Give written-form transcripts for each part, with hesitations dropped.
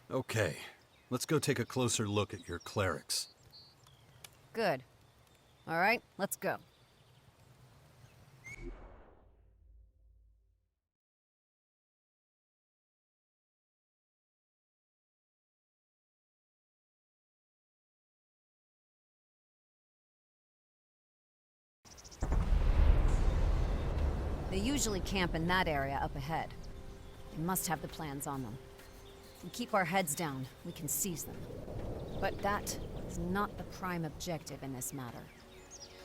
Okay, let's go take a closer look at your clerics. Good. All right, let's go. They usually camp in that area up ahead. They must have the plans on them. If we keep our heads down, we can seize them. But that is not the prime objective in this matter.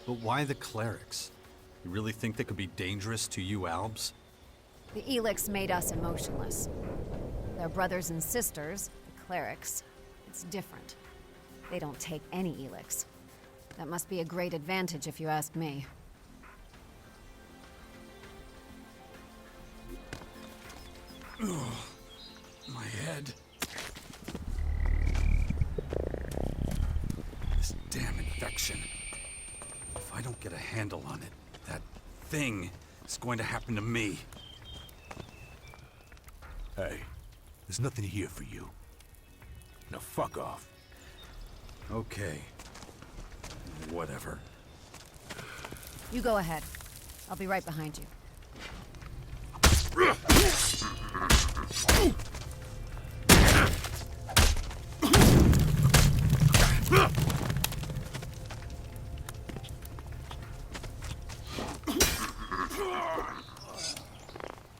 But why the clerics? You really think they could be dangerous to you Albs? The ELEX made us emotionless. Their brothers and sisters, the clerics, it's different. They don't take any ELEX. That must be a great advantage if you ask me. My head. This damn infection. If I don't get a handle on it, that thing is going to happen to me. Hey, there's nothing here for you. Now fuck off. Okay. Whatever. You go ahead. I'll be right behind you.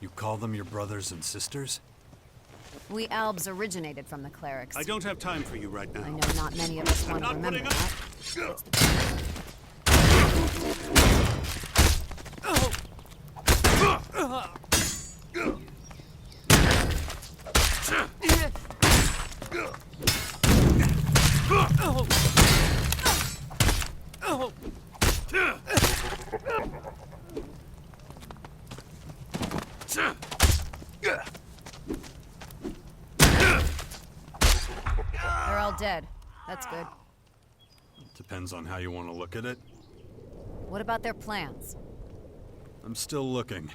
You call them your brothers and sisters? We Albs originated from the clerics. I don't have time for you right now. I know not many of us want to remember putting up. that. They're all dead. That's good. Depends on how you want to look at it. What about their plans? I'm still looking.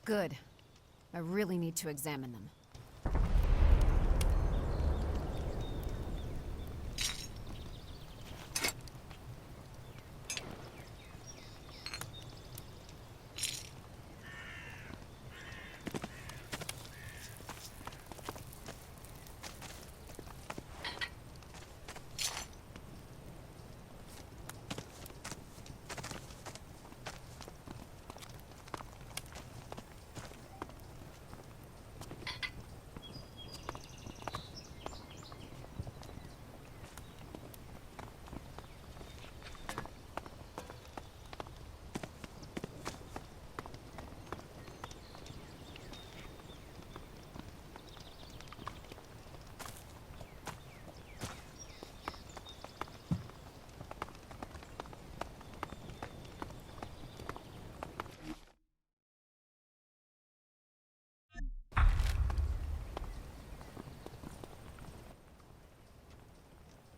Good. I really need to examine them.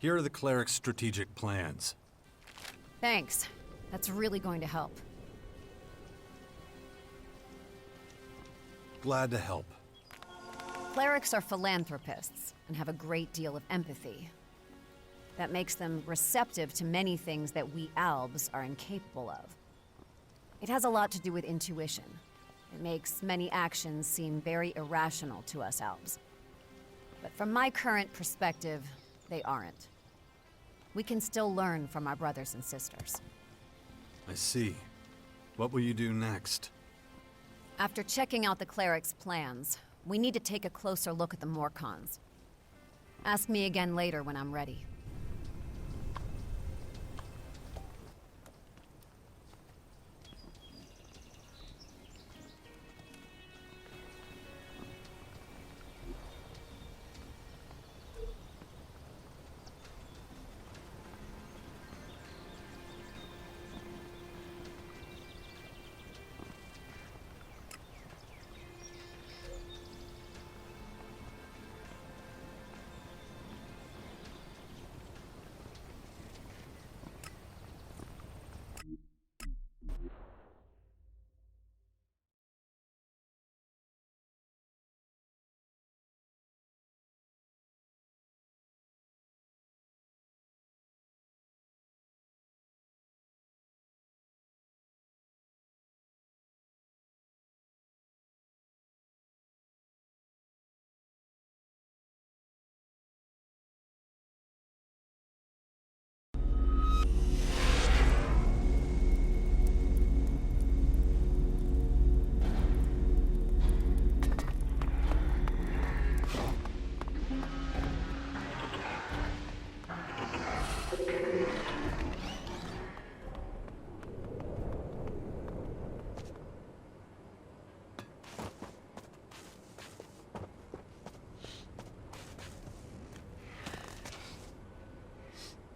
Here are the cleric's strategic plans. Thanks. That's really going to help. Glad to help. Clerics are philanthropists and have a great deal of empathy. That makes them receptive to many things that we Albs are incapable of. It has a lot to do with intuition. It makes many actions seem very irrational to us Albs. But from my current perspective, they aren't. We can still learn from our brothers and sisters. I see. What will you do next? After checking out the cleric's plans, we need to take a closer look at the Morcons. Ask me again later when I'm ready.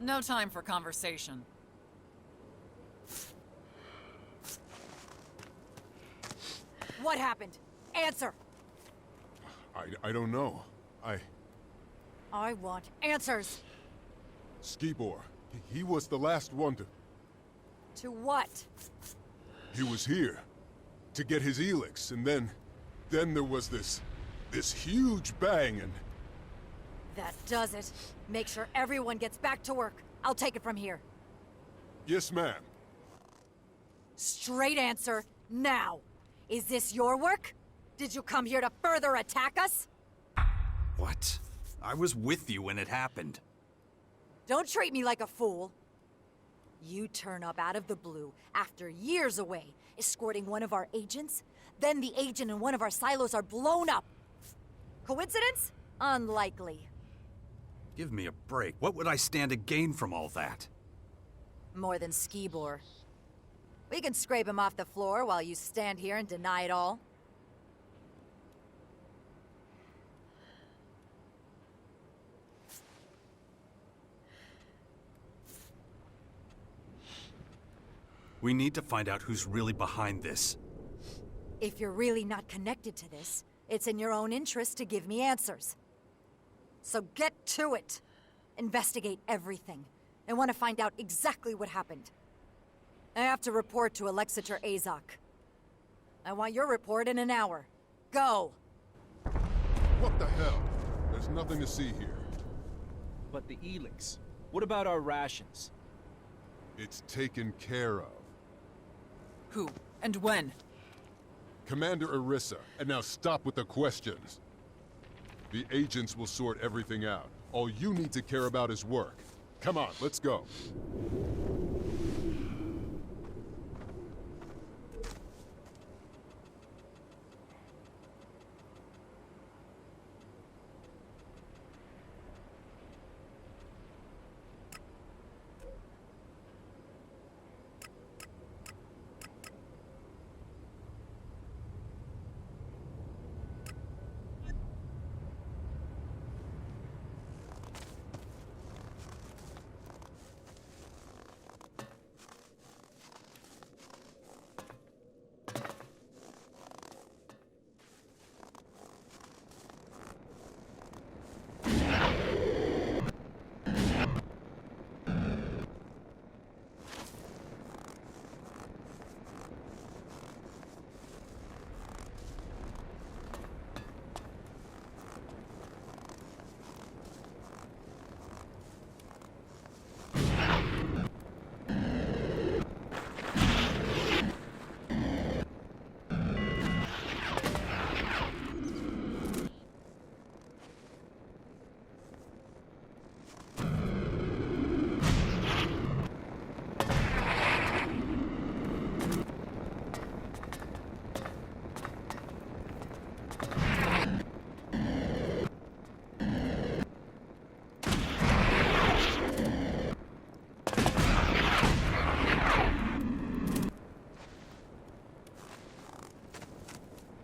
No time for conversation. What happened? Answer! I don't know. I want answers! Skibor, he was the last one to... To what? He was here to get his ELEX, and then there was this huge bang, and... That does it. Make sure everyone gets back to work. I'll take it from here. Yes, ma'am. Straight answer, now. Is this your work? Did you come here to further attack us? What? I was with you when it happened. Don't treat me like a fool. You turn up out of the blue after years away, escorting one of our agents. Then the agent in one of our silos are blown up. Coincidence? Unlikely. Give me a break. What would I stand to gain from all that? More than Skibor. We can scrape him off the floor while you stand here and deny it all. We need to find out who's really behind this. If you're really not connected to this, it's in your own interest to give me answers. So get to it. Investigate everything. I want to find out exactly what happened. I have to report to Alexator Azok. I want your report in an hour. Go! What the hell? There's nothing to see here. But the ELEX. What about our rations? It's taken care of. Who? And when? Commander Orisa, and now stop with the questions. The agents will sort everything out. All you need to care about is work. Come on, let's go.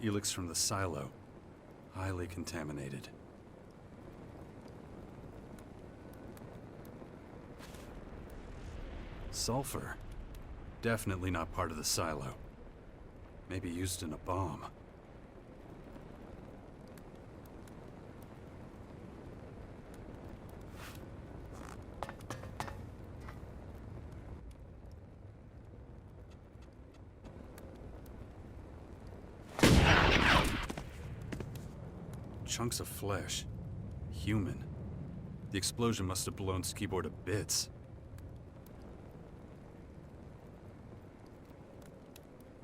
ELEX from the silo. Highly contaminated. Sulfur. Definitely not part of the silo. Maybe used in a bomb. Chunks of flesh. Human. The explosion must have blown Skibor to bits.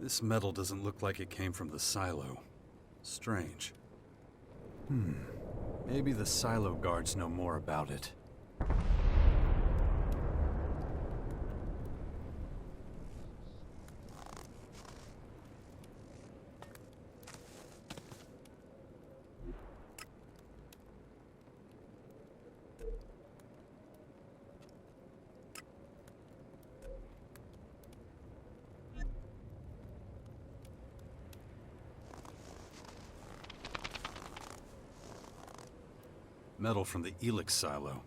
This metal doesn't look like it came from the silo. Strange. Maybe the silo guards know more about it. Metal from the ELEX silo.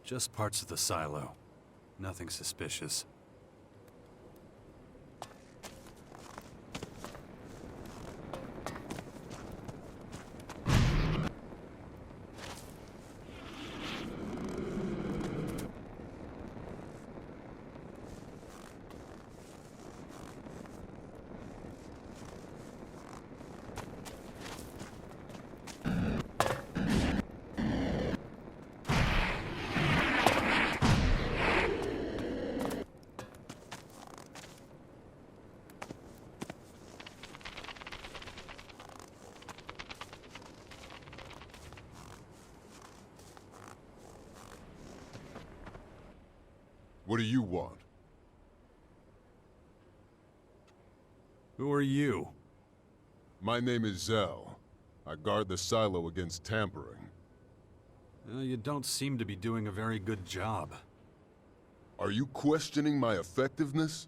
Just parts of the silo. Nothing suspicious. What do you want? Who are you? My name is Zell. I guard the silo against tampering. You don't seem to be doing a very good job. Are you questioning my effectiveness?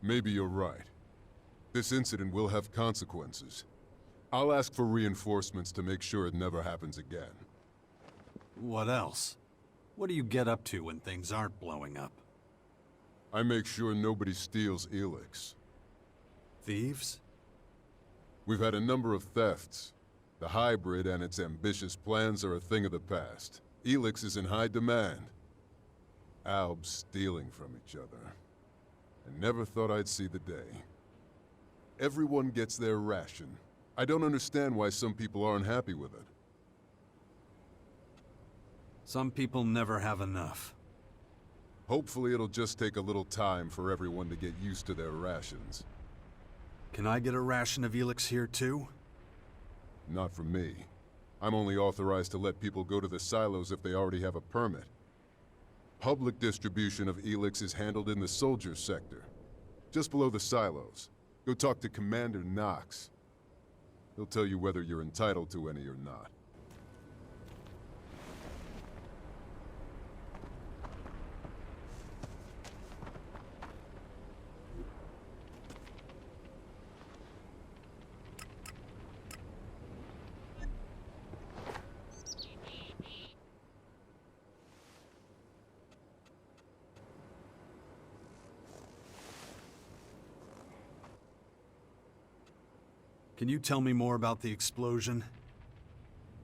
Maybe you're right. This incident will have consequences. I'll ask for reinforcements to make sure it never happens again. What else? What do you get up to when things aren't blowing up? I make sure nobody steals ELEX. Thieves? We've had a number of thefts. The hybrid and its ambitious plans are a thing of the past. ELEX is in high demand. Albs stealing from each other. I never thought I'd see the day. Everyone gets their ration. I don't understand why some people aren't happy with it. Some people never have enough. Hopefully it'll just take a little time for everyone to get used to their rations. Can I get a ration of ELEX here too? Not from me. I'm only authorized to let people go to the silos if they already have a permit. Public distribution of ELEX is handled in the soldiers sector, just below the silos. Go talk to Commander Knox. He'll tell you whether you're entitled to any or not. Can you tell me more about the explosion?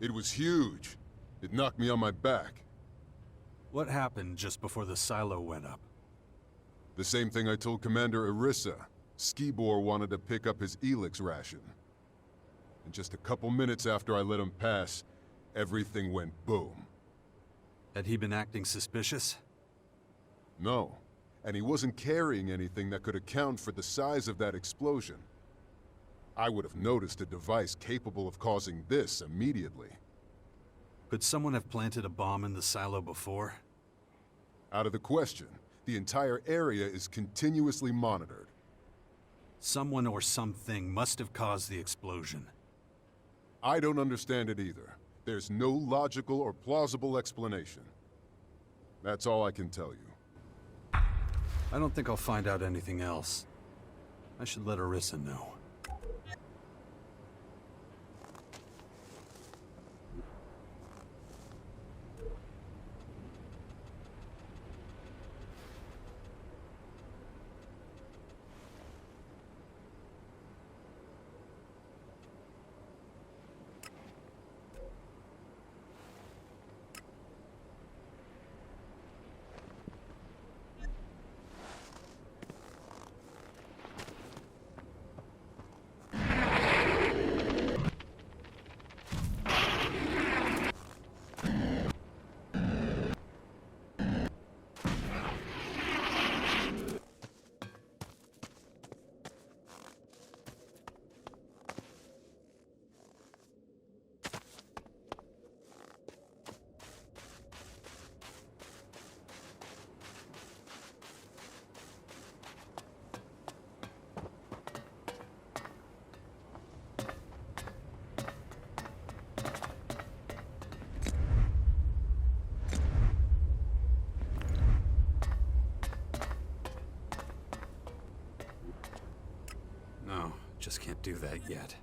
It was huge. It knocked me on my back. What happened just before the silo went up? The same thing I told Commander Irissa. Bor wanted to pick up his ELEX ration. And just a couple minutes after I let him pass, everything went boom. Had he been acting suspicious? No. And he wasn't carrying anything that could account for the size of that explosion. I would have noticed a device capable of causing this immediately. Could someone have planted a bomb in the silo before? Out of the question. The entire area is continuously monitored. Someone or something must have caused the explosion. I don't understand it either. There's no logical or plausible explanation. That's all I can tell you. I don't think I'll find out anything else. I should let Irissa know. No, just can't do that yet.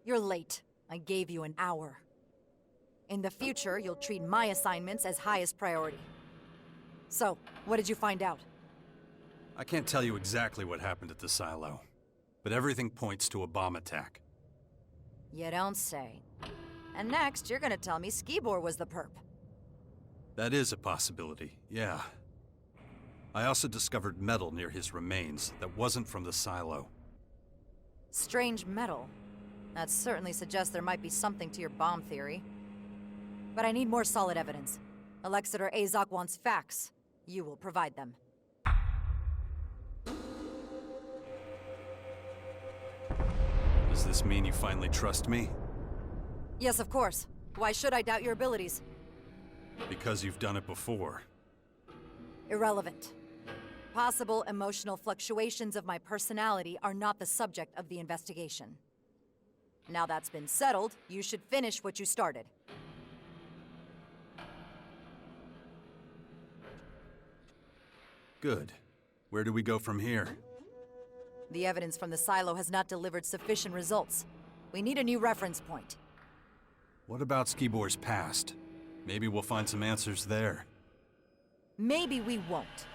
You're late. I gave you an hour. In the future, you'll treat my assignments as highest priority. So, what did you find out? I can't tell you exactly what happened at the silo, but everything points to a bomb attack. You don't say. And next, you're gonna tell me Skibor was the perp. That is a possibility, yeah. I also discovered metal near his remains that wasn't from the silo. Strange metal. That certainly suggests there might be something to your bomb theory. But I need more solid evidence. Alexander Azok wants facts. You will provide them. Does this mean you finally trust me? Yes, of course. Why should I doubt your abilities? Because you've done it before. Irrelevant. Possible emotional fluctuations of my personality are not the subject of the investigation. Now that's been settled, you should finish what you started. Good. Where do we go from here? The evidence from the silo has not delivered sufficient results. We need a new reference point. What about Skibor's past? Maybe we'll find some answers there. Maybe we won't.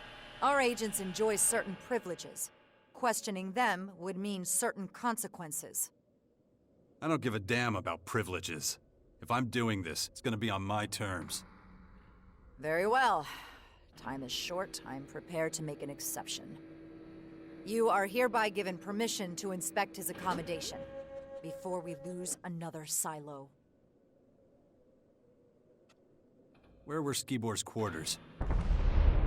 Our agents enjoy certain privileges. Questioning them would mean certain consequences. I don't give a damn about privileges. If I'm doing this, it's gonna be on my terms. Very well. Time is short. I'm prepared to make an exception. You are hereby given permission to inspect his accommodation before we lose another silo. Where were Skibor's quarters?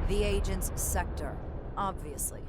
The agent's sector, obviously.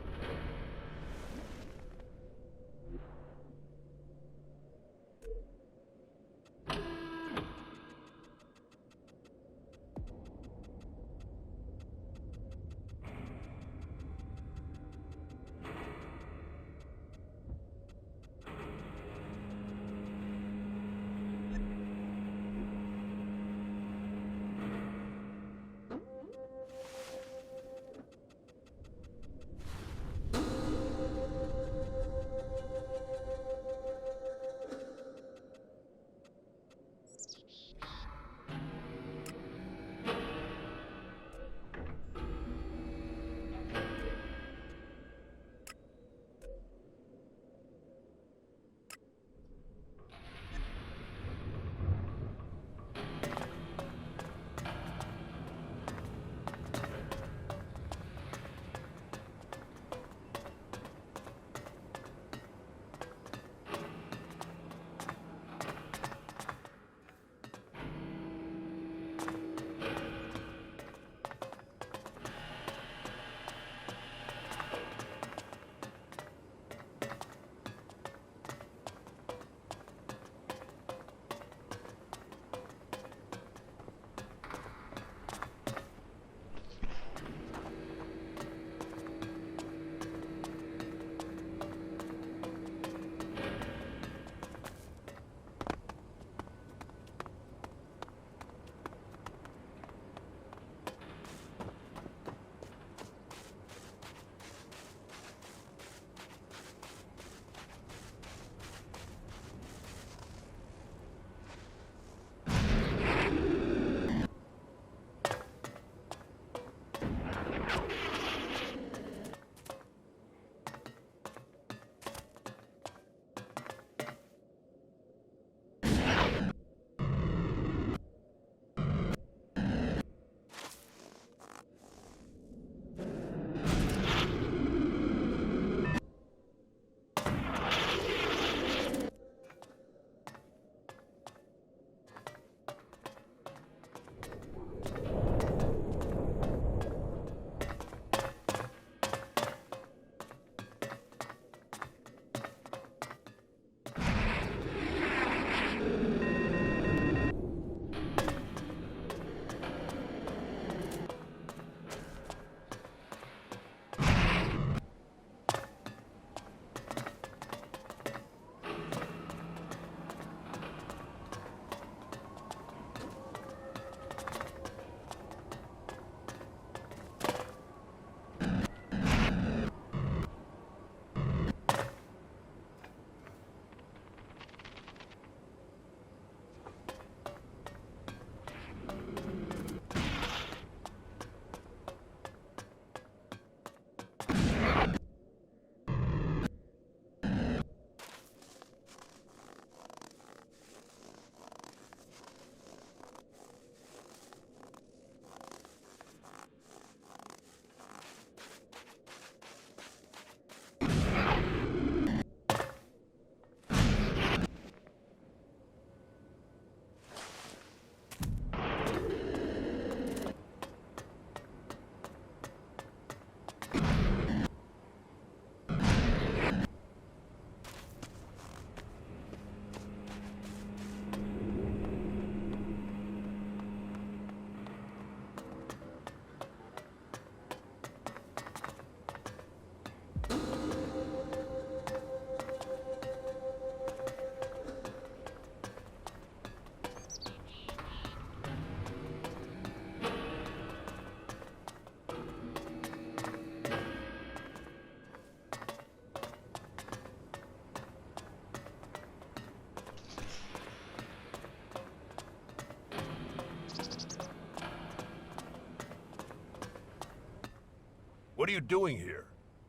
What are you doing here?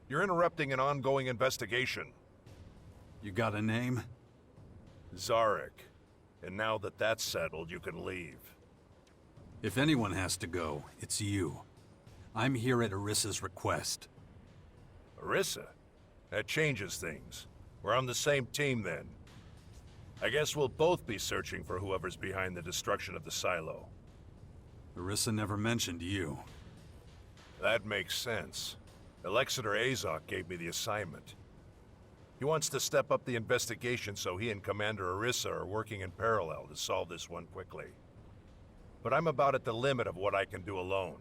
You're interrupting an ongoing investigation. You got a name? Zarek. And now that that's settled, you can leave. If anyone has to go, it's you. I'm here at Orissa's request. Orissa? That changes things. We're on the same team then. I guess we'll both be searching for whoever's behind the destruction of the silo. Orissa never mentioned you. That makes sense. Alexander Azok gave me the assignment. He wants to step up the investigation so he and Commander Orissa are working in parallel to solve this one quickly. But I'm about at the limit of what I can do alone.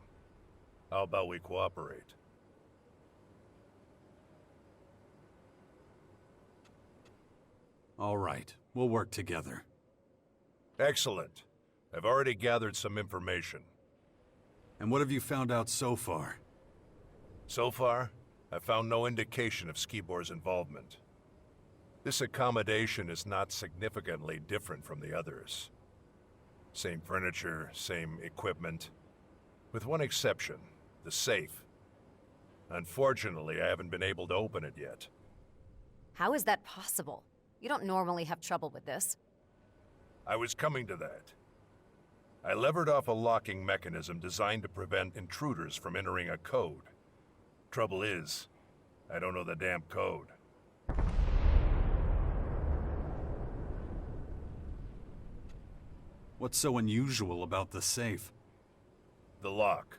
How about we cooperate? All right, we'll work together. Excellent. I've already gathered some information. And what have you found out so far? So far, I've found no indication of Skibor's involvement. This accommodation is not significantly different from the others. Same furniture, same equipment. With one exception, the safe. Unfortunately, I haven't been able to open it yet. How is that possible? You don't normally have trouble with this. I was coming to that. I levered off a locking mechanism designed to prevent intruders from entering a code. Trouble is, I don't know the damn code. What's so unusual about the safe? The lock.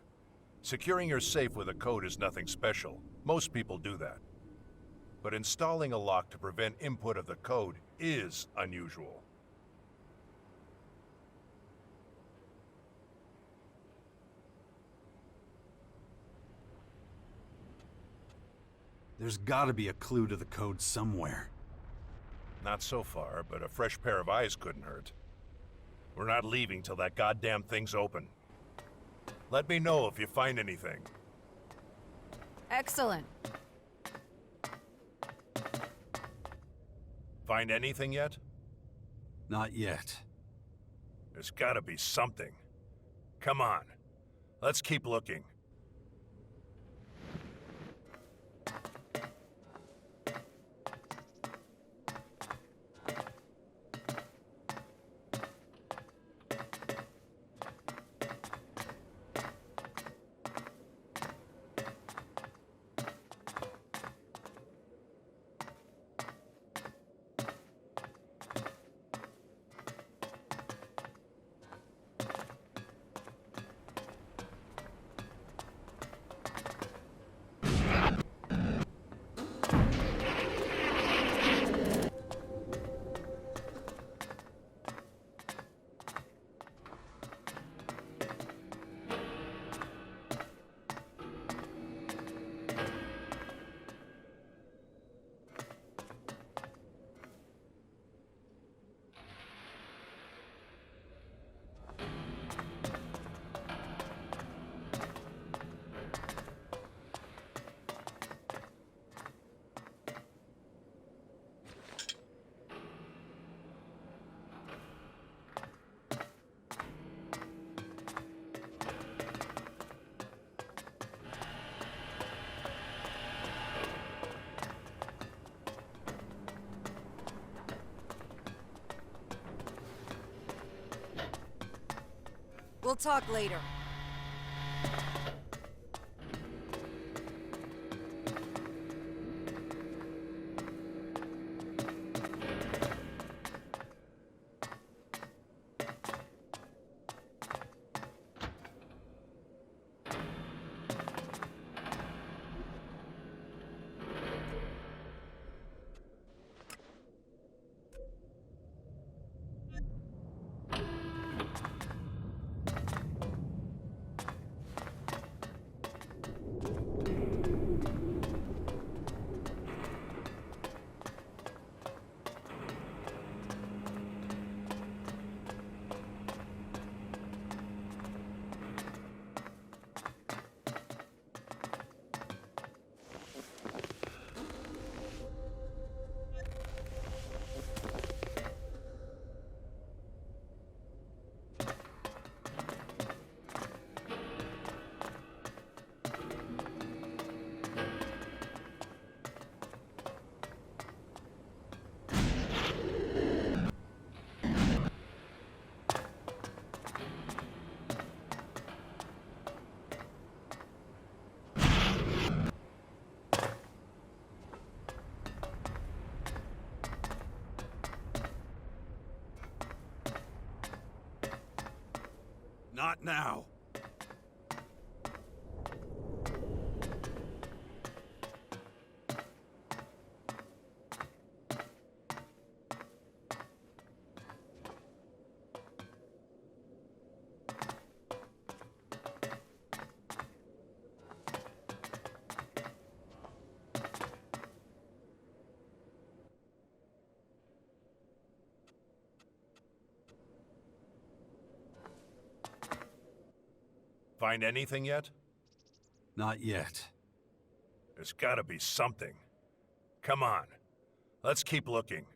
Securing your safe with a code is nothing special. Most people do that. But installing a lock to prevent input of the code is unusual. There's gotta be a clue to the code somewhere. Not so far, but a fresh pair of eyes couldn't hurt. We're not leaving till that goddamn thing's open. Let me know if you find anything. Excellent. Find anything yet? Not yet. There's gotta be something. Come on. Let's keep looking. We'll talk later. Not now. Find anything yet? Not yet. There's gotta be something. Come on. Let's keep looking.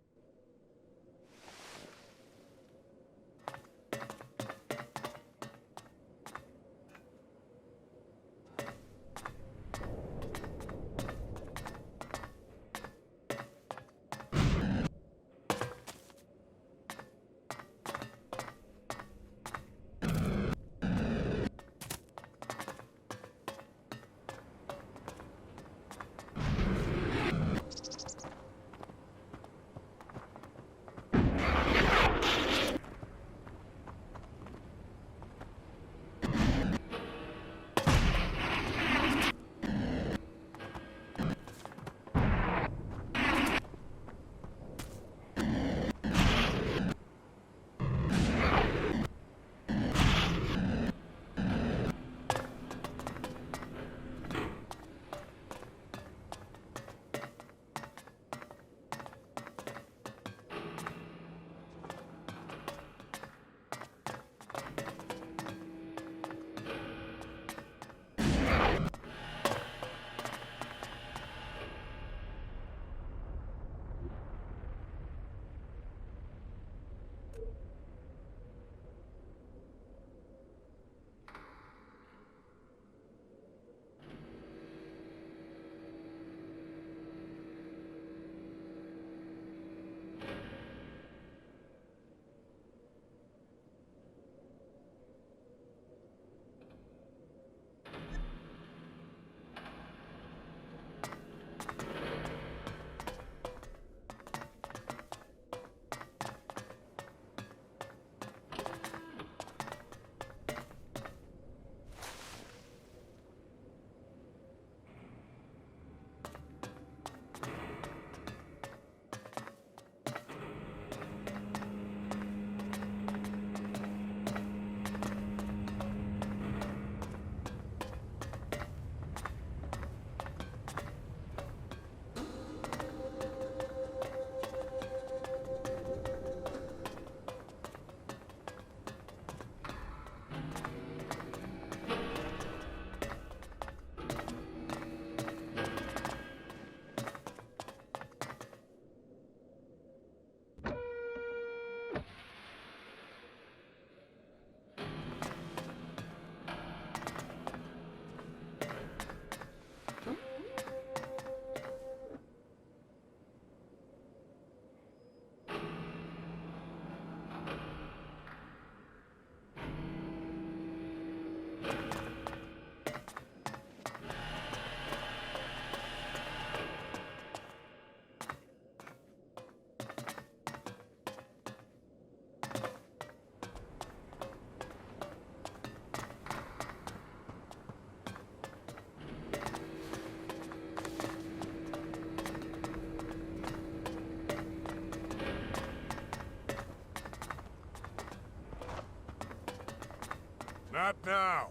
Not now.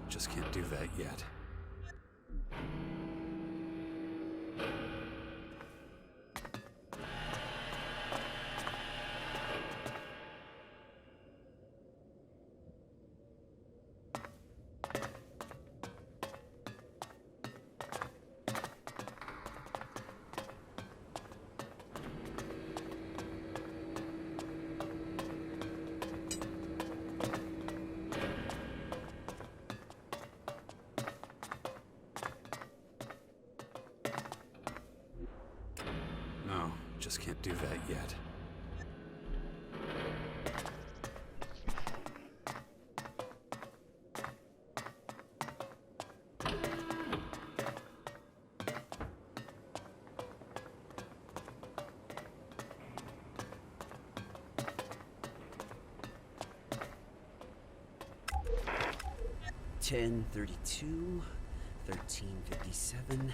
just can't do that yet. No, just can't do that yet. Ten 32, 1357,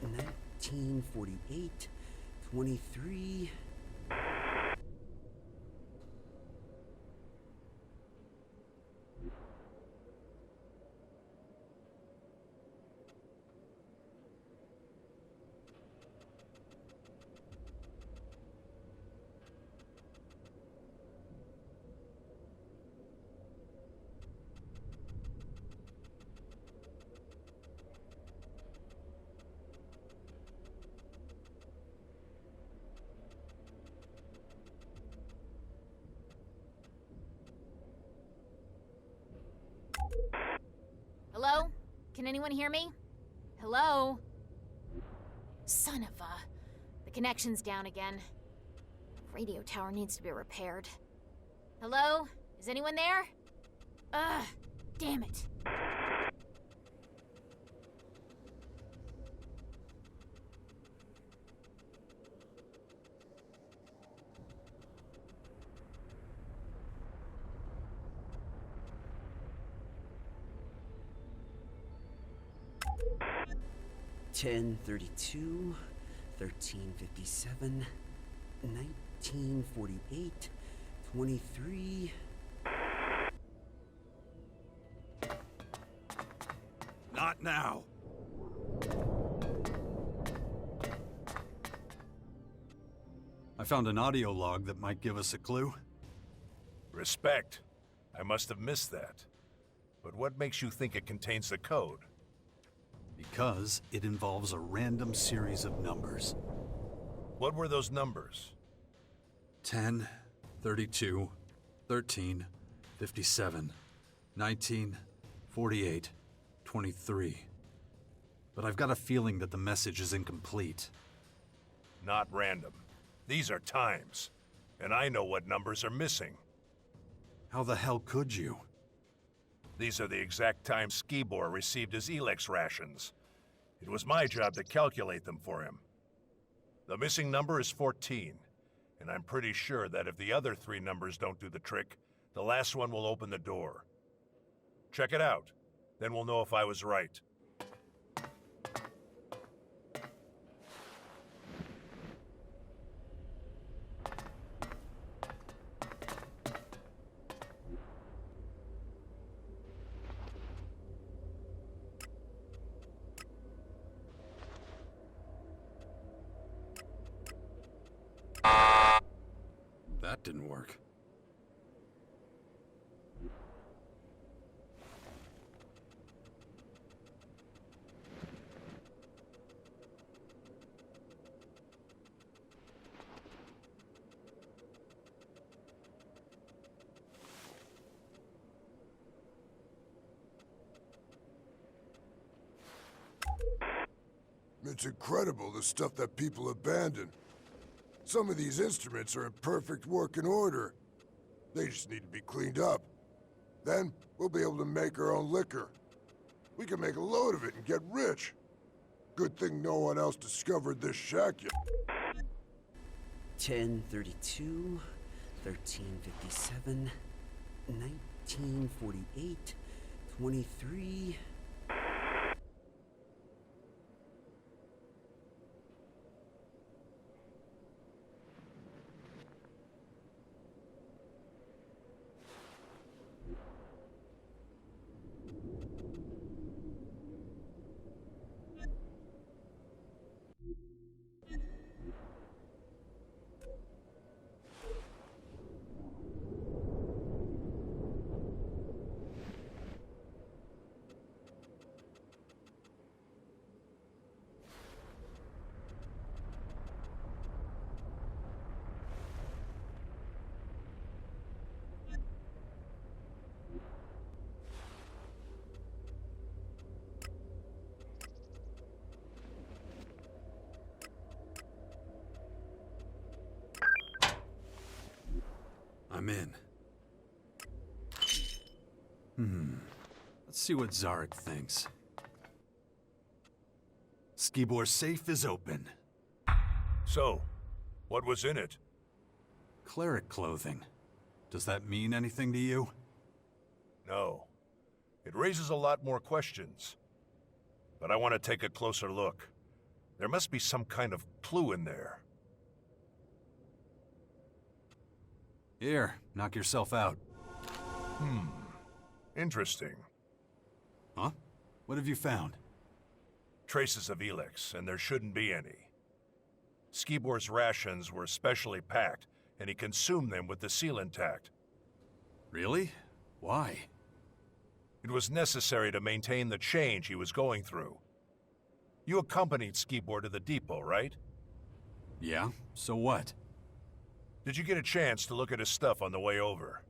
1948, 23. Hello? Can anyone hear me? Hello? Son of a... The connection's down again. Radio tower needs to be repaired. Hello? Is anyone there? Ugh, damn it. Ten 32, 1357, 1948, 23. Not now! I found an audio log that might give us a clue. Respect. I must have missed that. But what makes you think it contains the code? Because it involves a random series of numbers. What were those numbers? 10, 32, 13, 57, 19, 48, 23. But I've got a feeling that the message is incomplete. Not random. These are times. And I know what numbers are missing. How the hell could you? These are the exact times Skibor received his ELEX rations. It was my job to calculate them for him. The missing number is 14, and I'm pretty sure that if the other three numbers don't do the trick, the last one will open the door. Check it out, then we'll know if I was right. That didn't work. It's incredible the stuff that people abandon. Some of these instruments are in perfect working order. They just need to be cleaned up. Then, we'll be able to make our own liquor. We can make a load of it and get rich. Good thing no one else discovered this shack yet. 1032, 1357, 1948, 23. I'm in. Let's see what Zarek thinks. Skibor's safe is open. So, what was in it? Cleric clothing. Does that mean anything to you? No. It raises a lot more questions. But I want to take a closer look. There must be some kind of clue in there. Here, knock yourself out. Interesting. Huh? What have you found? Traces of ELEX, and there shouldn't be any. Skibor's rations were specially packed, and he consumed them with the seal intact. Really? Why? It was necessary to maintain the change he was going through. You accompanied Skibor to the depot, right? Yeah, so what? Did you get a chance to look at his stuff on the way over?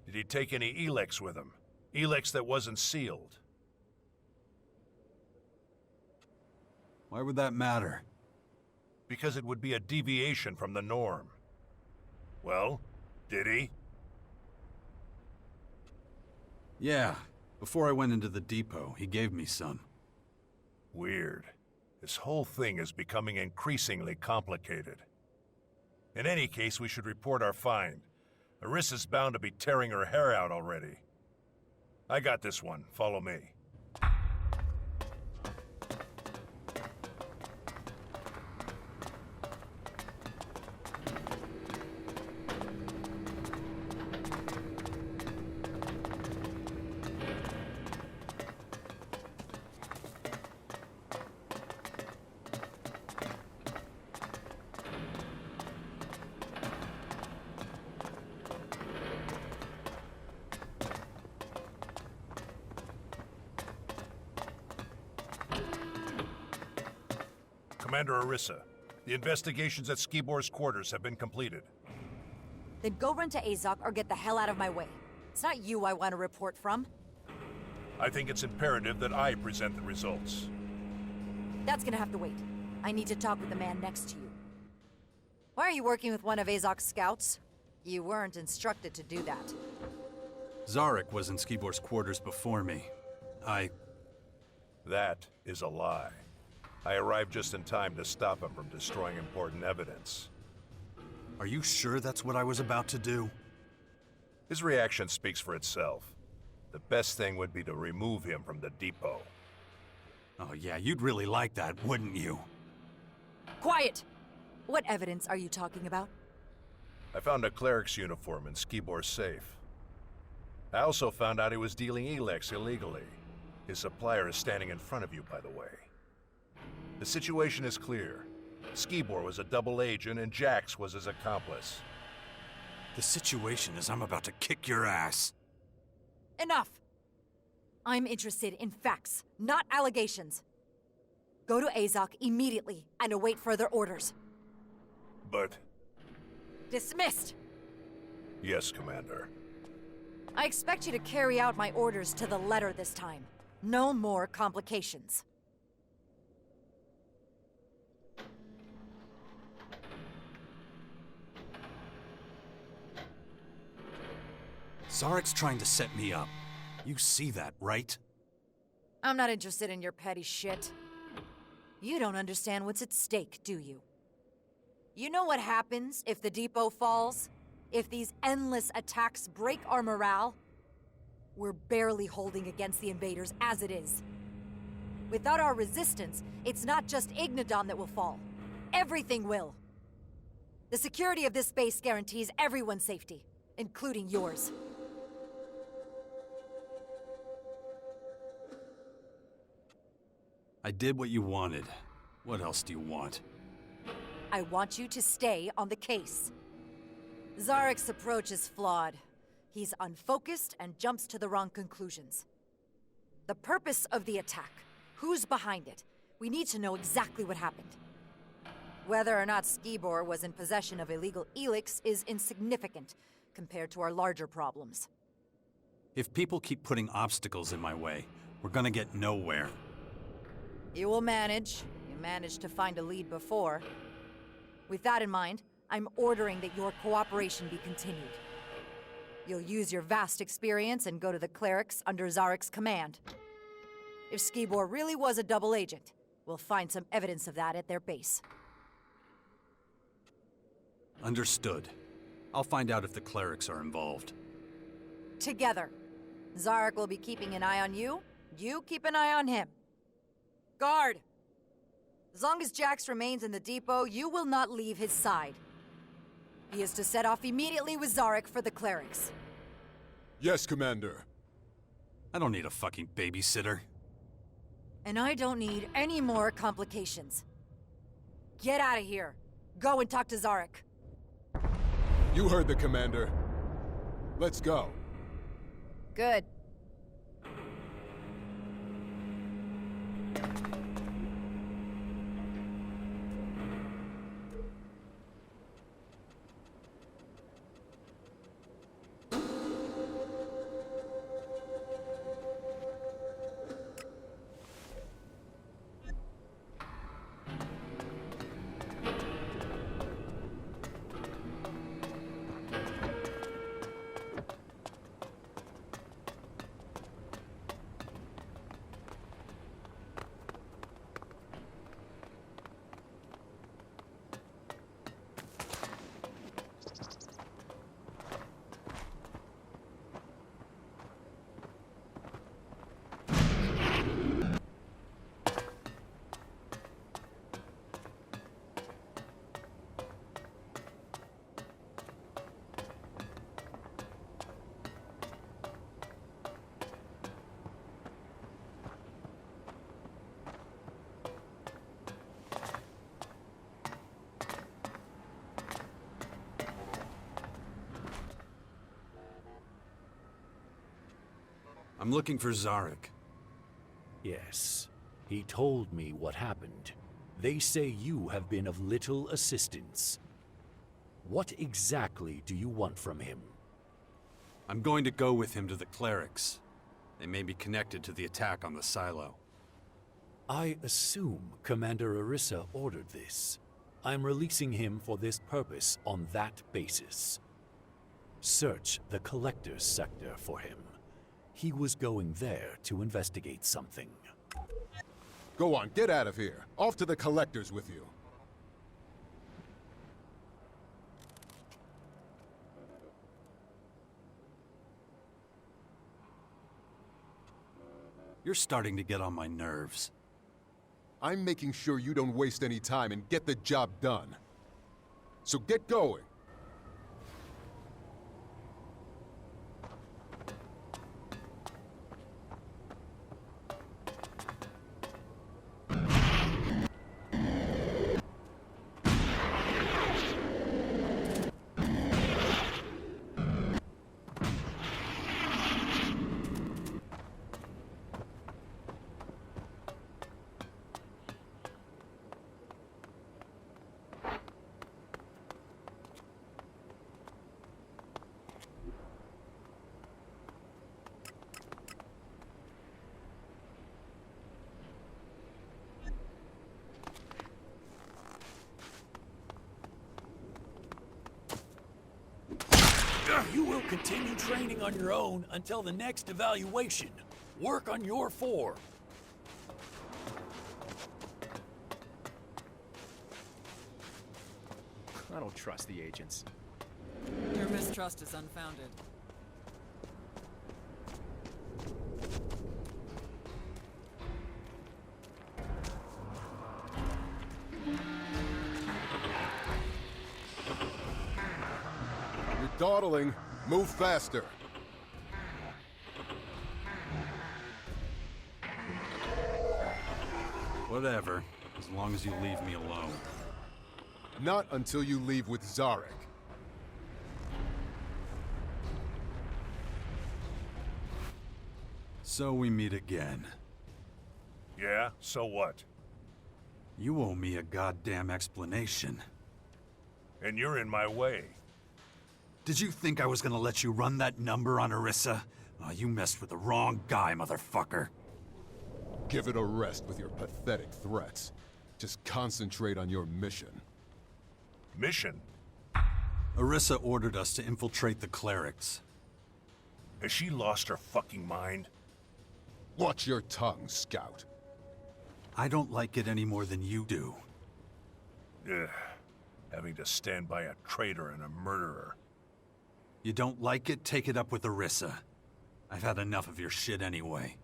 Did he take any ELEX with him? ELEX that wasn't sealed? Why would that matter? Because it would be a deviation from the norm. Well, did he? Yeah. Before I went into the depot, he gave me some. Weird. This whole thing is becoming increasingly complicated. In any case, we should report our find. Arissa's bound to be tearing her hair out already. I got this one. Follow me. Commander Arissa, the investigations at Skibor's quarters have been completed. Then go run to Azok or get the hell out of my way. It's not you I want to report from. I think it's imperative that I present the results. That's gonna have to wait. I need to talk with the man next to you. Why are you working with one of Azok's scouts? You weren't instructed to do that. Zarek was in Skibor's quarters before me. That is a lie. I arrived just in time to stop him from destroying important evidence. Are you sure that's what I was about to do? His reaction speaks for itself. The best thing would be to remove him from the depot. Oh yeah, you'd really like that, wouldn't you? Quiet! What evidence are you talking about? I found a cleric's uniform in Skibor's safe. I also found out he was dealing ELEX illegally. His supplier is standing in front of you, by the way. The situation is clear. Skibor was a double agent and Jax was his accomplice. The situation is I'm about to kick your ass. Enough! I'm interested in facts, not allegations. Go to Azok immediately and await further orders. But... Dismissed! Yes, Commander. I expect you to carry out my orders to the letter this time. No more complications. Zarek's trying to set me up. You see that, right? I'm not interested in your petty shit. You don't understand what's at stake, do you? You know what happens if the depot falls? If these endless attacks break our morale? We're barely holding against the invaders as it is. Without our resistance, it's not just Ignodon that will fall. Everything will. The security of this base guarantees everyone's safety, including yours. I did what you wanted. What else do you want? I want you to stay on the case. Zarek's approach is flawed. He's unfocused and jumps to the wrong conclusions. The purpose of the attack, who's behind it, we need to know exactly what happened. Whether or not Skibor was in possession of illegal ELEX is insignificant compared to our larger problems. If people keep putting obstacles in my way, we're gonna get nowhere. You will manage. You managed to find a lead before. With that in mind, I'm ordering that your cooperation be continued. You'll use your vast experience and go to the clerics under Zarek's command. If Skibor really was a double agent, we'll find some evidence of that at their base. Understood. I'll find out if the clerics are involved. Together. Zarek will be keeping an eye on you. You keep an eye on him. Guard! As long as Jax remains in the depot, you will not leave his side. He is to set off immediately with Zarek for the clerics. Yes, Commander. I don't need a fucking babysitter. And I don't need any more complications. Get out of here. Go and talk to Zarek. You heard the Commander. Let's go. Good. I'm looking for Zarek. Yes. He told me what happened. They say you have been of little assistance. What exactly do you want from him? I'm going to go with him to the clerics. They may be connected to the attack on the silo. I assume Commander Arissa ordered this. I'm releasing him for this purpose on that basis. Search the Collector's sector for him. He was going there to investigate something. Go on, get out of here. Off to the Collectors with you. You're starting to get on my nerves. I'm making sure you don't waste any time and get the job done. So get going. You will continue training on your own until the next evaluation. Work on your 4. I don't trust the agents. Your mistrust is unfounded. You're dawdling. Move faster. Whatever, as long as you leave me alone. Not until you leave with Zarek. So we meet again. Yeah, so what? You owe me a goddamn explanation. And you're in my way. Did you think I was gonna let you run that number on Arissa? Oh, you messed with the wrong guy, motherfucker. Give it a rest with your pathetic threats. Just concentrate on your mission. Mission? Arissa ordered us to infiltrate the clerics. Has she lost her fucking mind? Watch your tongue, Scout. I don't like it any more than you do. Ugh. Having to stand by a traitor and a murderer. You don't like it? Take it up with Orisa. I've had enough of your shit anyway.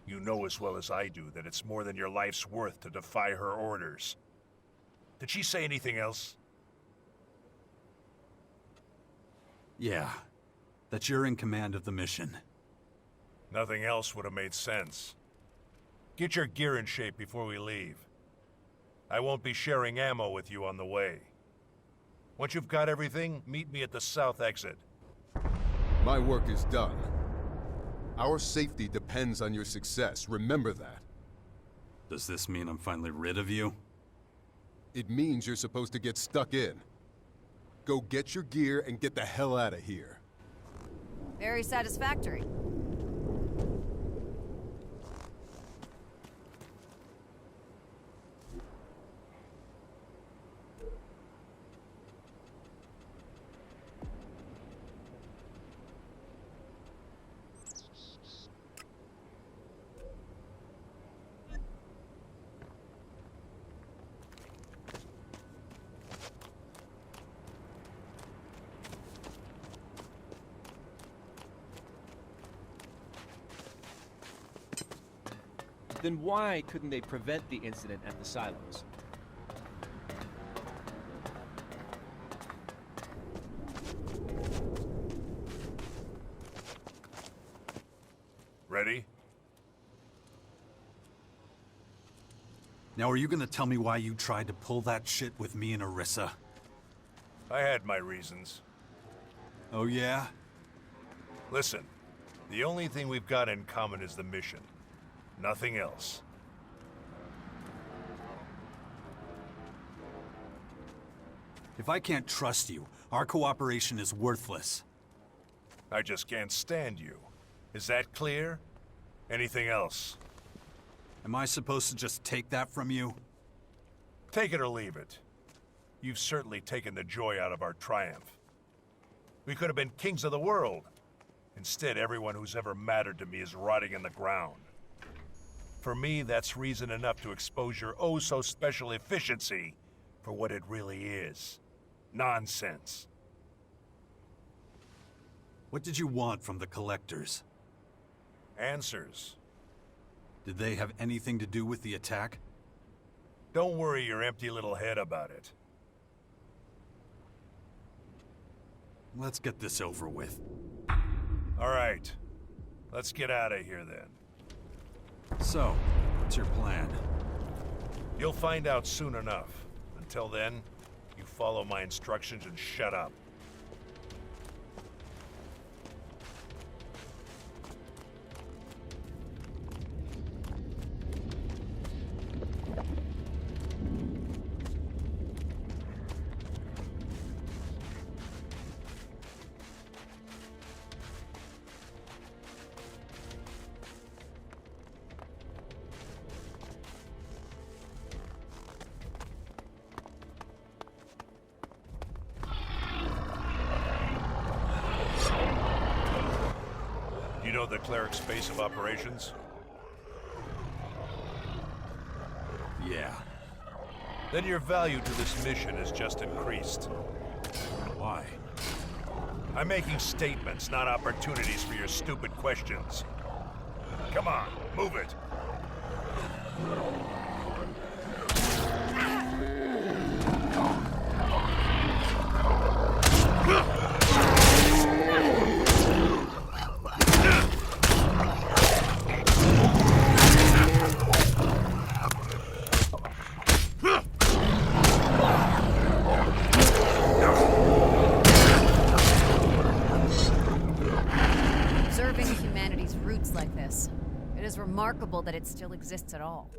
You know as well as I do that it's more than your life's worth to defy her orders. Did she say anything else? Yeah. That you're in command of the mission. Nothing else would have made sense. Get your gear in shape before we leave. I won't be sharing ammo with you on the way. Once you've got everything, meet me at the south exit. My work is done. Our safety depends on your success, remember that. Does this mean I'm finally rid of you? It means you're supposed to get stuck in. Go get your gear and get the hell out of here. Very satisfactory. Then why couldn't they prevent the incident at the silos? Ready? Now are you gonna tell me why you tried to pull that shit with me and Orisa? I had my reasons. Oh yeah? Listen, the only thing we've got in common is the mission. Nothing else. If I can't trust you, our cooperation is worthless. I just can't stand you. Is that clear? Anything else? Am I supposed to just take that from you? Take it or leave it. You've certainly taken the joy out of our triumph. We could have been kings of the world. Instead, everyone who's ever mattered to me is rotting in the ground. For me, that's reason enough to expose your oh-so-special efficiency for what it really is. Nonsense. What did you want from the collectors? Answers. Did they have anything to do with the attack? Don't worry your empty little head about it. Let's get this over with. All right. Let's get out of here then. So, what's your plan? You'll find out soon enough. Until then, you follow my instructions and shut up. You know the cleric's base of operations? Yeah. Then your value to this mission has just increased. Why? I'm making statements, not opportunities for your stupid questions. Come on, move it. Observing humanity's roots like this, it is remarkable that it still exists at all.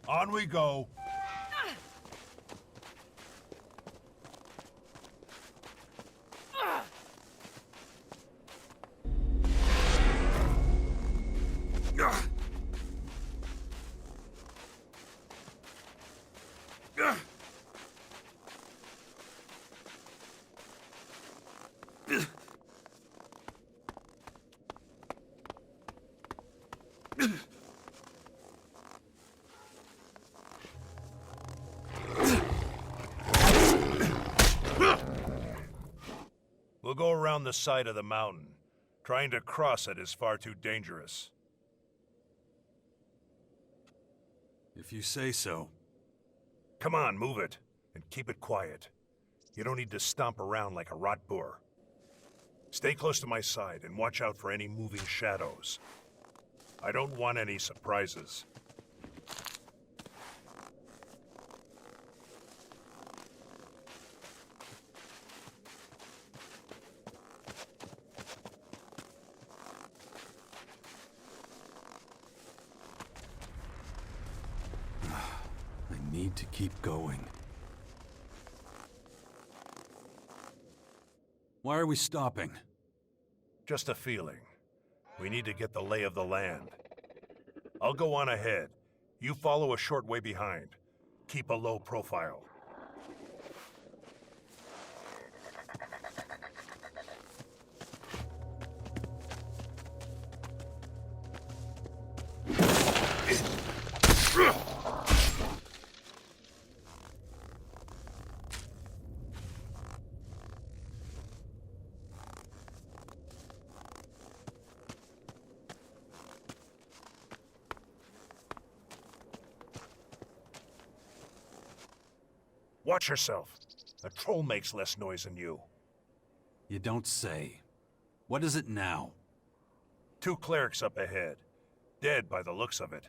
On we go. around the side of the mountain. Trying to cross it is far too dangerous. If you say so. Come on, move it, and keep it quiet. You don't need to stomp around like a rot boar. Stay close to my side and watch out for any moving shadows. I don't want any surprises. I need to keep going. Why are we stopping? Just a feeling. We need to get the lay of the land. I'll go on ahead. You follow a short way behind. Keep a low profile. Watch yourself. The troll makes less noise than you. You don't say. What is it now? 2 clerics up ahead. Dead by the looks of it.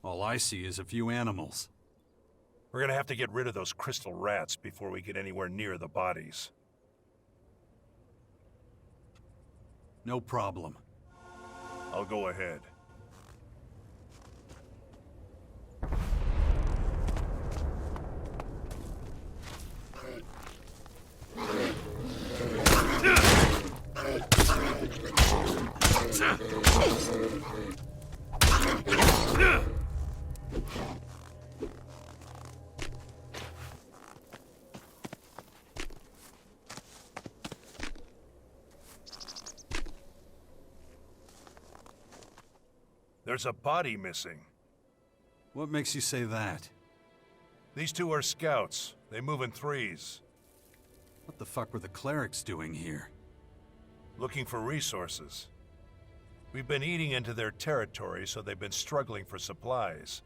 All I see is a few animals. We're gonna have to get rid of those crystal rats before we get anywhere near the bodies. No problem. I'll go ahead. There's a body missing. What makes you say that? These 2 are scouts. They move in 3s. What the fuck were the clerics doing here? Looking for resources. We've been eating into their territory, so they've been struggling for supplies.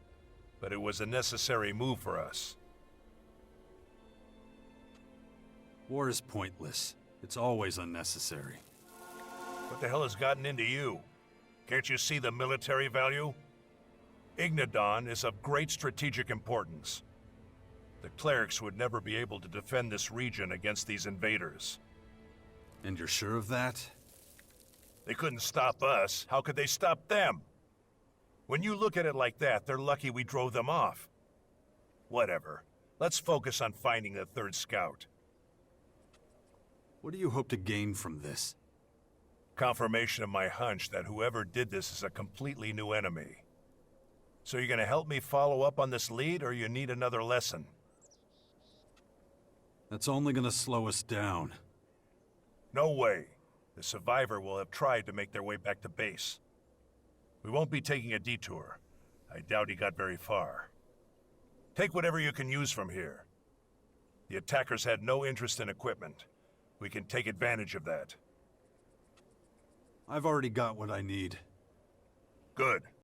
But it was a necessary move for us. War is pointless. It's always unnecessary. What the hell has gotten into you? Can't you see the military value? Ignadon is of great strategic importance. The clerics would never be able to defend this region against these invaders. And you're sure of that? They couldn't stop us. How could they stop them? When you look at it like that, they're lucky we drove them off. Whatever. Let's focus on finding the 3rd scout. What do you hope to gain from this? Confirmation of my hunch that whoever did this is a completely new enemy. So you're gonna help me follow up on this lead, or you need another lesson? That's only gonna slow us down. No way. The survivor will have tried to make their way back to base. We won't be taking a detour. I doubt he got very far. Take whatever you can use from here. The attackers had no interest in equipment. We can take advantage of that. I've already got what I need. Good.